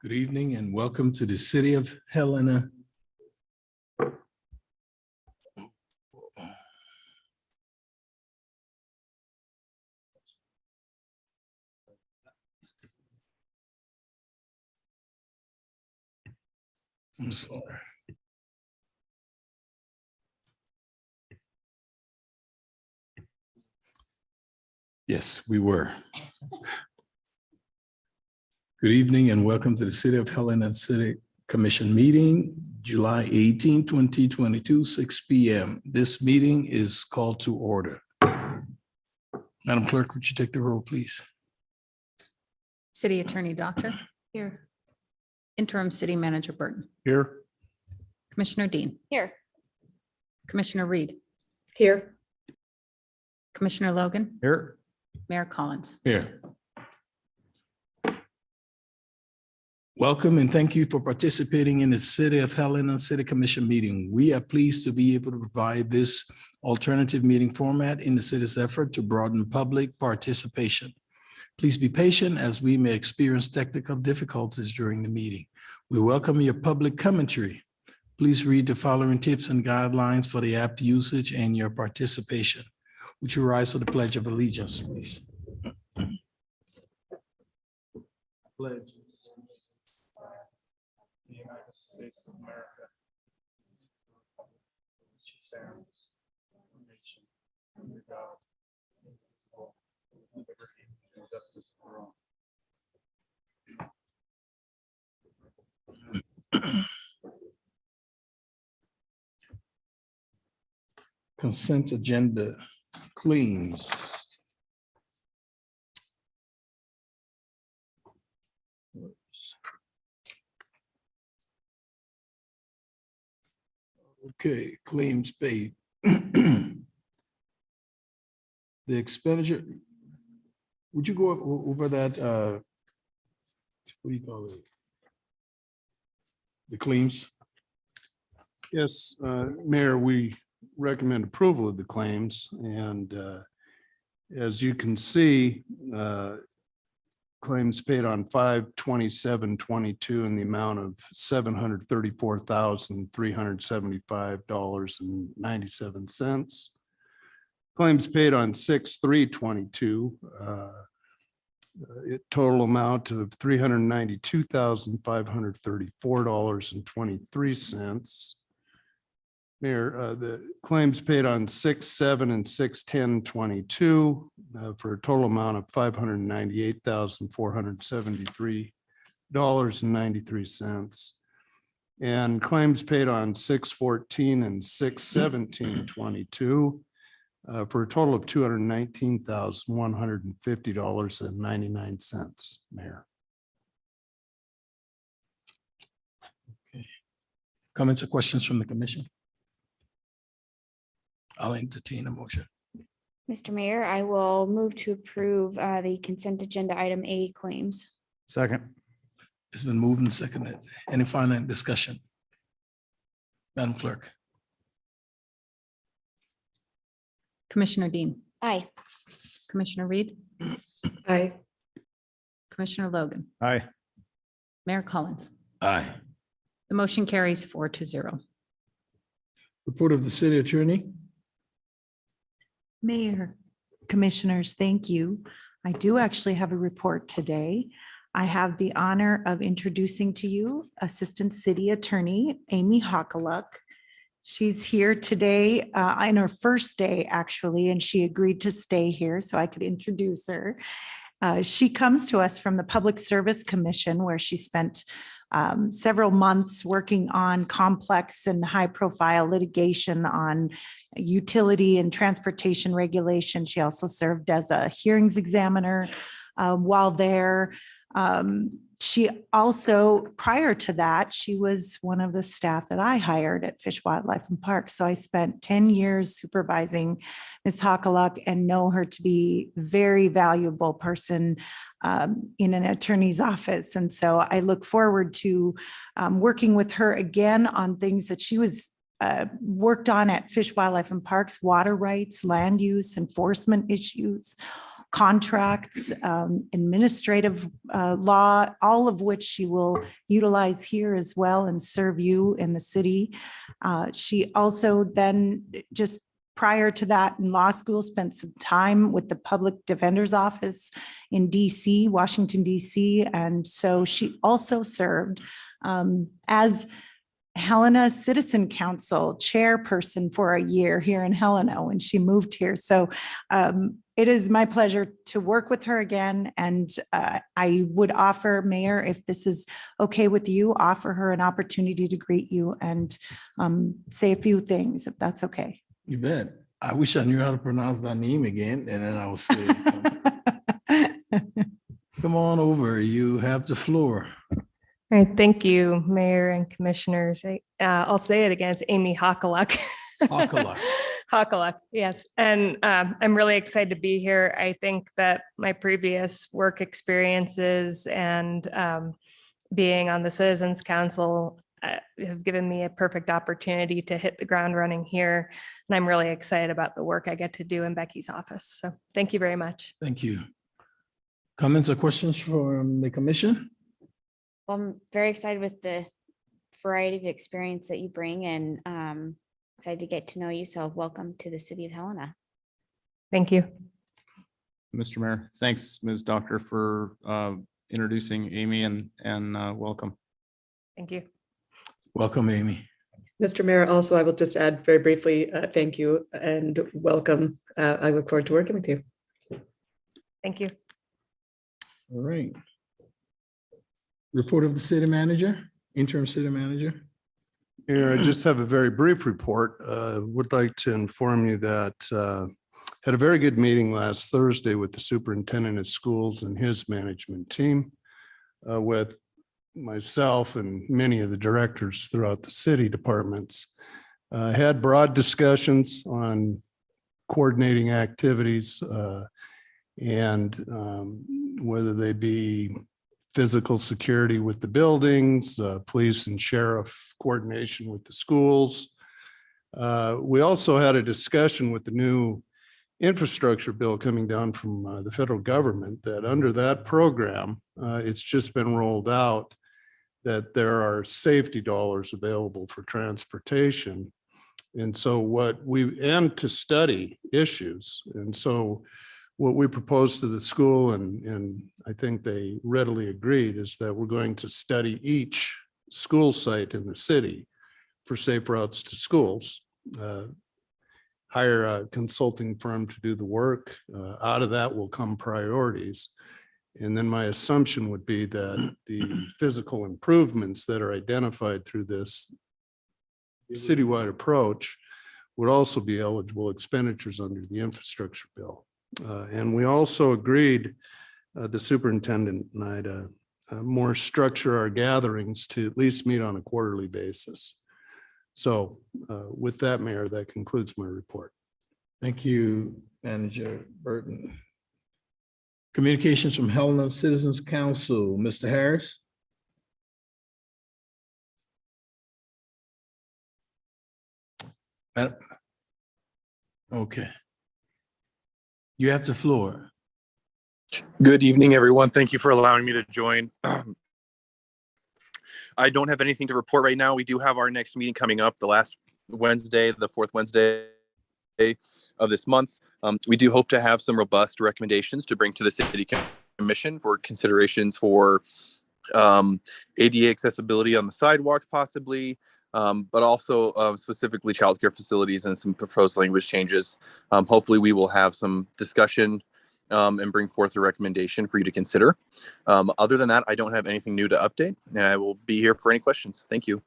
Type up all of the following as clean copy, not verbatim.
Good evening and welcome to the City of Helena. I'm sorry. Yes, we were. Good evening and welcome to the City of Helena City Commission meeting, July 18, 2022, 6 p.m. This meeting is called to order. Madam Clerk, would you take the roll, please? City Attorney Doctor. Here. Interim City Manager Burton. Here. Commissioner Dean. Here. Commissioner Reed. Here. Commissioner Logan. Here. Mayor Collins. Here. Welcome and thank you for participating in the City of Helena City Commission meeting. We are pleased to be able to provide this alternative meeting format in the city's effort to broaden public participation. Please be patient as we may experience technical difficulties during the meeting. We welcome your public commentary. Please read the following tips and guidelines for the app usage and your participation. Would you rise for the Pledge of Allegiance, please? Pledge. The United States of America. Which stands one nation under God, indivisible, with liberty and justice for all. Consent agenda claims. Okay, claims paid. The expenditure, would you go over that? What do you call it? The claims? Yes, Mayor, we recommend approval of the claims, and as you can see, claims paid on 5/27/22 in the amount of $734,375.97. Claims paid on 6/3/22, total amount of $392,534.23. Mayor, the claims paid on 6/7 and 6/10/22 for a total amount of $598,473.93. And claims paid on 6/14 and 6/17/22 for a total of $219,150.99, Mayor. Okay. Comments or questions from the commission? I'll entertain a motion. Mr. Mayor, I will move to approve the consent agenda item A claims. Second. It's been moved and seconded. Any final discussion? Madam Clerk. Commissioner Dean. Aye. Commissioner Reed. Aye. Commissioner Logan. Aye. Mayor Collins. Aye. The motion carries 4-0. Report of the city attorney. Mayor, Commissioners, thank you. I do actually have a report today. I have the honor of introducing to you Assistant City Attorney Amy Hockaluck. She's here today on her first day, actually, and she agreed to stay here so I could introduce her. She comes to us from the Public Service Commission, where she spent several months working on complex and high-profile litigation on utility and transportation regulation. She also served as a hearings examiner while there. She also, prior to that, she was one of the staff that I hired at Fish, Wildlife and Parks. So I spent 10 years supervising Ms. Hockaluck and know her to be a very valuable person in an attorney's office. And so I look forward to working with her again on things that she was worked on at Fish, Wildlife and Parks: water rights, land use, enforcement issues, contracts, administrative law, all of which she will utilize here as well and serve you in the city. She also then, just prior to that in law school, spent some time with the Public Defender's Office in DC, Washington, DC. And so she also served as Helena Citizen Council chairperson for a year here in Helena when she moved here. So it is my pleasure to work with her again. And I would offer, Mayor, if this is okay with you, offer her an opportunity to greet you and say a few things, if that's okay. You bet. I wish I knew how to pronounce that name again, and then I will say, come on over. You have the floor. All right, thank you, Mayor and Commissioners. I'll say it again, it's Amy Hockaluk. Hockaluk. Hockaluk, yes. And I'm really excited to be here. I think that my previous work experiences and being on the Citizens Council have given me a perfect opportunity to hit the ground running here. And I'm really excited about the work I get to do in Becky's office. So thank you very much. Thank you. Comments or questions from the commission? Well, I'm very excited with the variety of experience that you bring and excited to get to know you. So welcome to the City of Helena. Thank you. Mr. Mayor, thanks, Ms. Doctor, for introducing Amy and welcome. Thank you. Welcome, Amy. Mr. Mayor, also, I will just add very briefly, thank you and welcome. I look forward to working with you. Thank you. All right. Report of the city manager, interim city manager. Here, I just have a very brief report. Would like to inform you that had a very good meeting last Thursday with the superintendent of schools and his management team, with myself and many of the directors throughout the city departments. Had broad discussions on coordinating activities and whether they be physical security with the buildings, police and sheriff coordination with the schools. We also had a discussion with the new infrastructure bill coming down from the federal government that under that program, it's just been rolled out that there are safety dollars available for transportation. And so and to study issues. And so what we proposed to the school, and I think they readily agreed, is that we're going to study each school site in the city for safe routes to schools, hire a consulting firm to do the work. Out of that will come priorities. And then my assumption would be that the physical improvements that are identified through this citywide approach would also be eligible expenditures under the infrastructure bill. And we also agreed, the superintendent and I, to more structure our gatherings to at least meet on a quarterly basis. So with that, Mayor, that concludes my report. Thank you, Manager Burton. Communications from Helena Citizens Council, Mr. Harris. Okay. You have the floor. Good evening, everyone. Thank you for allowing me to join. I don't have anything to report right now. We do have our next meeting coming up the last Wednesday, the fourth Wednesday of this month. We do hope to have some robust recommendations to bring to the City Commission for considerations for ADA accessibility on the sidewalks, possibly, but also specifically childcare facilities and some proposed language changes. Hopefully, we will have some discussion and bring forth a recommendation for you to consider. Other than that, I don't have anything new to update, and I will be here for any questions. Thank you.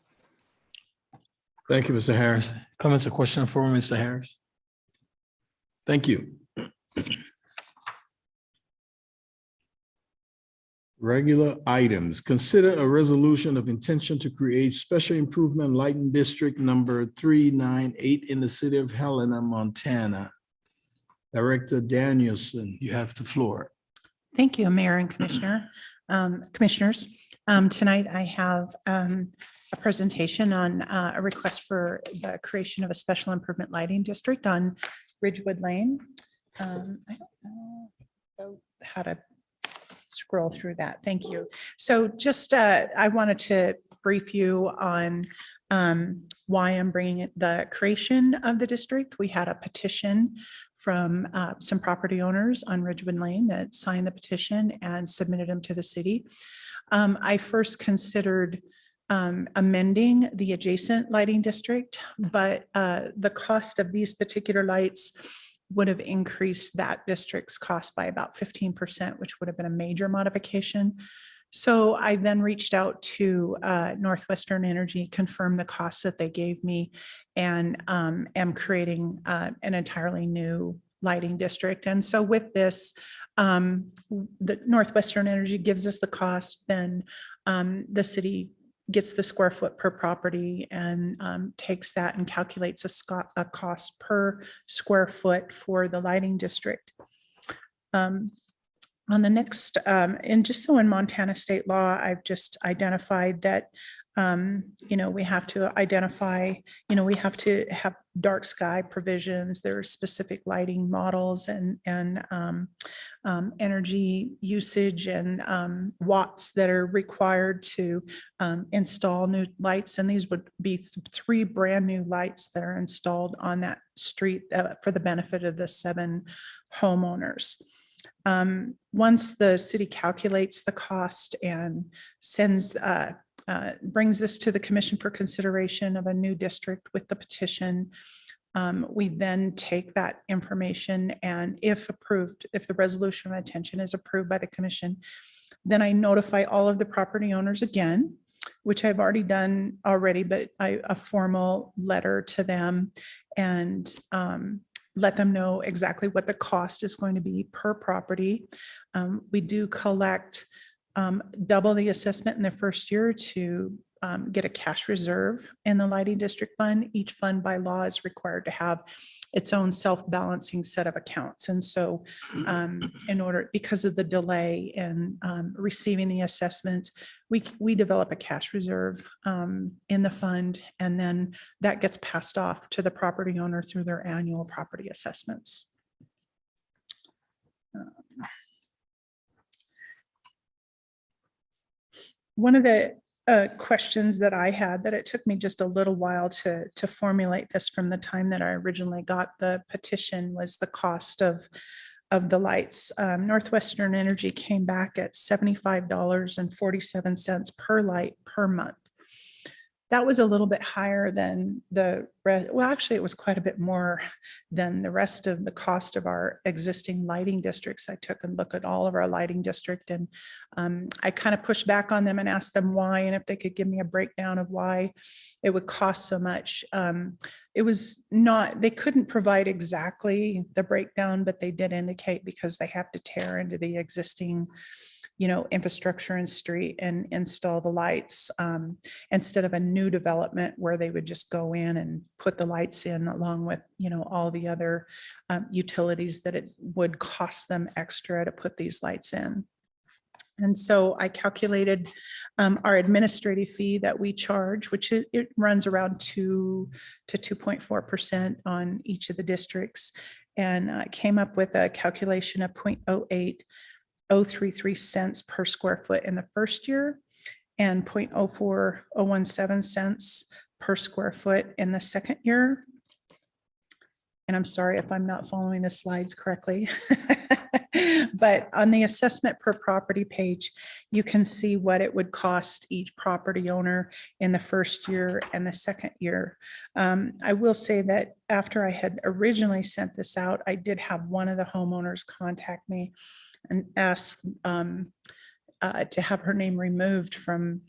Thank you, Mr. Harris. Comments or questions for Mr. Harris? Thank you. Regular items. Consider a resolution of intention to create special improvement lighting district number 398 in the city of Helena, Montana. Director Danielson, you have the floor. Thank you, Mayor and Commissioners. Tonight I have a presentation on a request for the creation of a special improvement lighting district on Ridgewood Lane. I don't know. how to scroll through that. Thank you. So just, I wanted to brief you on why I'm bringing it, the creation of the district. We had a petition from some property owners on Ridgewood Lane that signed the petition and submitted them to the city. I first considered amending the adjacent lighting district, but the cost of these particular lights would have increased that district's cost by about 15%, which would have been a major modification. So I then reached out to Northwestern Energy, confirmed the costs that they gave me, and am creating an entirely new lighting district. And so with this, the Northwestern Energy gives us the cost, then the city gets the square foot per property and takes that and calculates a cost per square foot for the lighting district. On the next, and just so in Montana state law, I've just identified that, we have to identify, we have to have dark sky provisions. There are specific lighting models and energy usage and watts that are required to install new lights. And these would be 3 brand new lights that are installed on that street for the benefit of the 7 homeowners. Once the city calculates the cost and sends, brings this to the commission for consideration of a new district with the petition, we then take that information, and if approved, if the resolution of intention is approved by the commission, then I notify all of the property owners again, which I've already done already, but a formal letter to them, and let them know exactly what the cost is going to be per property. We do collect double the assessment in the first year to get a cash reserve in the lighting district fund. Each fund by law is required to have its own self-balancing set of accounts. And so because of the delay in receiving the assessments, we develop a cash reserve in the fund, and then that gets passed off to the property owner through their annual property assessments. One of the questions that I had, that it took me just a little while to formulate this from the time that I originally got the petition, was the cost of the lights. Northwestern Energy came back at $75.47 per light per month. That was a little bit higher than the rest. Well, actually, it was quite a bit more than the rest of the cost of our existing lighting districts. I took a look at all of our lighting district, and I kind of pushed back on them and asked them why, and if they could give me a breakdown of why it would cost so much. It was not, they couldn't provide exactly the breakdown, but they did indicate because they have to tear into the existing infrastructure and street and install the lights instead of a new development where they would just go in and put the lights in along with, all the other utilities that it would cost them extra to put these lights in. And so I calculated our administrative fee that we charge, which it runs around 2 to 2.4% on each of the districts, and came up with a calculation of 0.08033 cents per square foot in the first year and 0.04017 cents per square foot in the second year. And I'm sorry if I'm not following the slides correctly. But on the assessment per property page, you can see what it would cost each property owner in the first year and the second year. I will say that after I had originally sent this out, I did have one of the homeowners contact me and ask to have her name removed from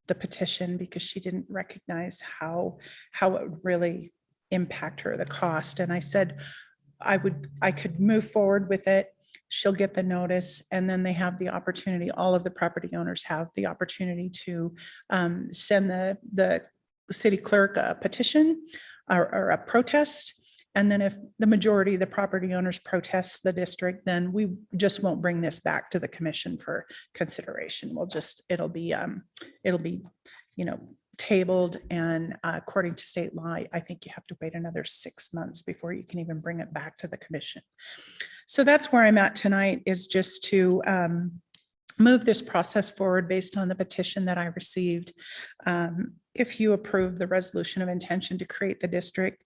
the petition because she didn't recognize how it would really impact her, the cost. And I said I could move forward with it. She'll get the notice, and then they have the opportunity, all of the property owners have the opportunity to send the city clerk a petition or a protest. And then if the majority of the property owners protest the district, then we just won't bring this back to the commission for consideration. It'll be tabled, and according to state law, I think you have to wait another 6 months before you can even bring it back to the commission. So that's where I'm at tonight, is just to move this process forward based on the petition that I received. If you approve the resolution of intention to create the district,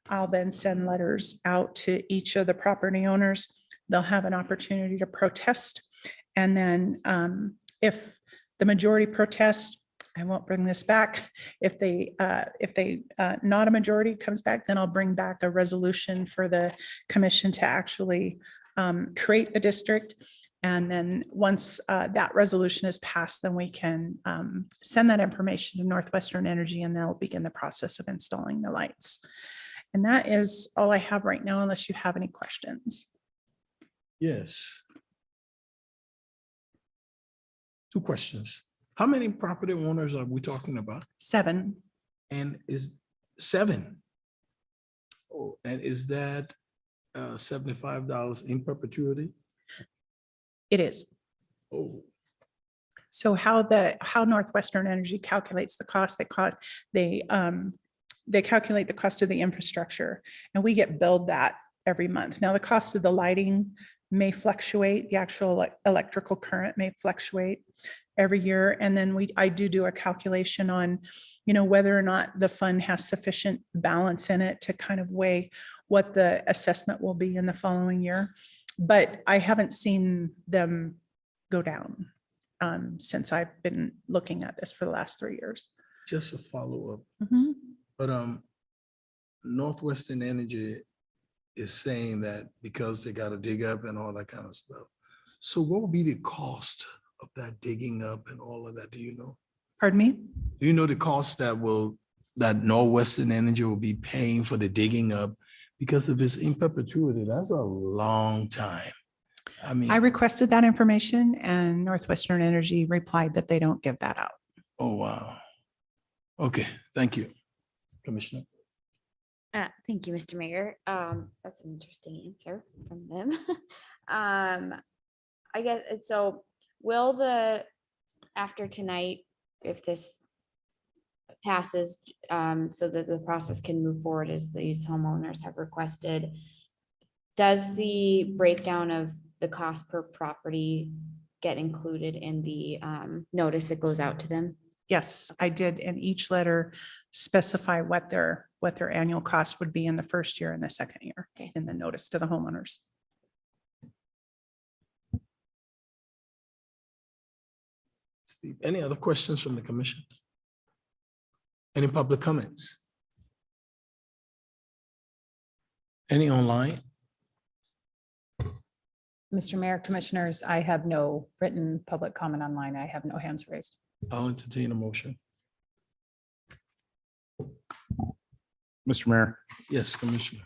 I'll then send letters out to each of the property owners. They'll have an opportunity to protest. And then if the majority protest, I won't bring this back. If they not a majority comes back, then I'll bring back a resolution for the commission to actually create the district. And then once that resolution is passed, then we can send that information to Northwestern Energy, and they'll begin the process of installing the lights. And that is all I have right now, unless you have any questions. Yes. Two questions. How many property owners are we talking about? 7. And is 7? Oh, and is that $75 in perpetuity? It is. Oh, So how Northwestern Energy calculates the cost, they calculate the cost of the infrastructure, and we get billed that every month. Now, the cost of the lighting may fluctuate, the actual electrical current may fluctuate every year. And then I do a calculation on, whether or not the fund has sufficient balance in it to kind of weigh what the assessment will be in the following year. But I haven't seen them go down since I've been looking at this for the last 3 years. just a follow-up. Mhm. But Northwestern Energy is saying that because they got to dig up and all that kind of stuff. So what would be the cost of that digging up and all of that? Do you know? Pardon me? Do you know the cost that Northwestern Energy will be paying for the digging up? Because if it's in perpetuity, that's a long time. I mean, I requested that information, and Northwestern Energy replied that they don't give that out. oh, wow. Okay, thank you, Commissioner. Thank you, Mr. Mayor. That's an interesting answer from them. I guess, so will after tonight, if this passes, so that the process can move forward as these homeowners have requested, does the breakdown of the cost per property get included in the notice that goes out to them? Yes, I did. And each letter specify what their annual cost would be in the first year and the second year Okay. in the notice to the homeowners. Steve, any other questions from the commission? Any public comments? Any online? Mr. Mayor, Commissioners, I have no written public comment online. I have no hands raised. I'll entertain a motion. Mr. Mayor, Yes, Commissioner.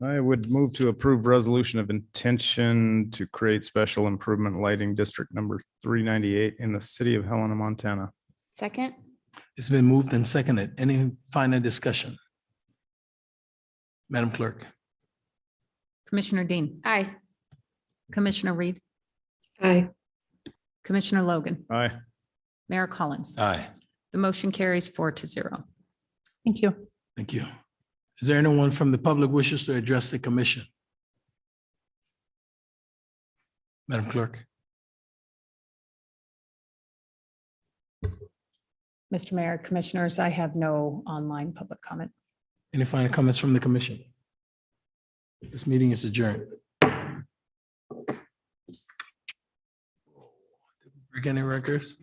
I would move to approve resolution of intention to create special improvement lighting district number 398 in the city of Helena, Montana. Second? It's been moved and seconded. Any final discussion? Madam Clerk. Commissioner Dean, Aye. Commissioner Reed, Aye. Commissioner Logan, Aye. Mayor Collins. Aye. The motion carries 4-0. Thank you. Thank you. Is there anyone from the public wishes to address the commission? Madam Clerk. Mr. Mayor, Commissioners, I have no online public comment. Any final comments from the commission? This meeting is adjourned. Break any records?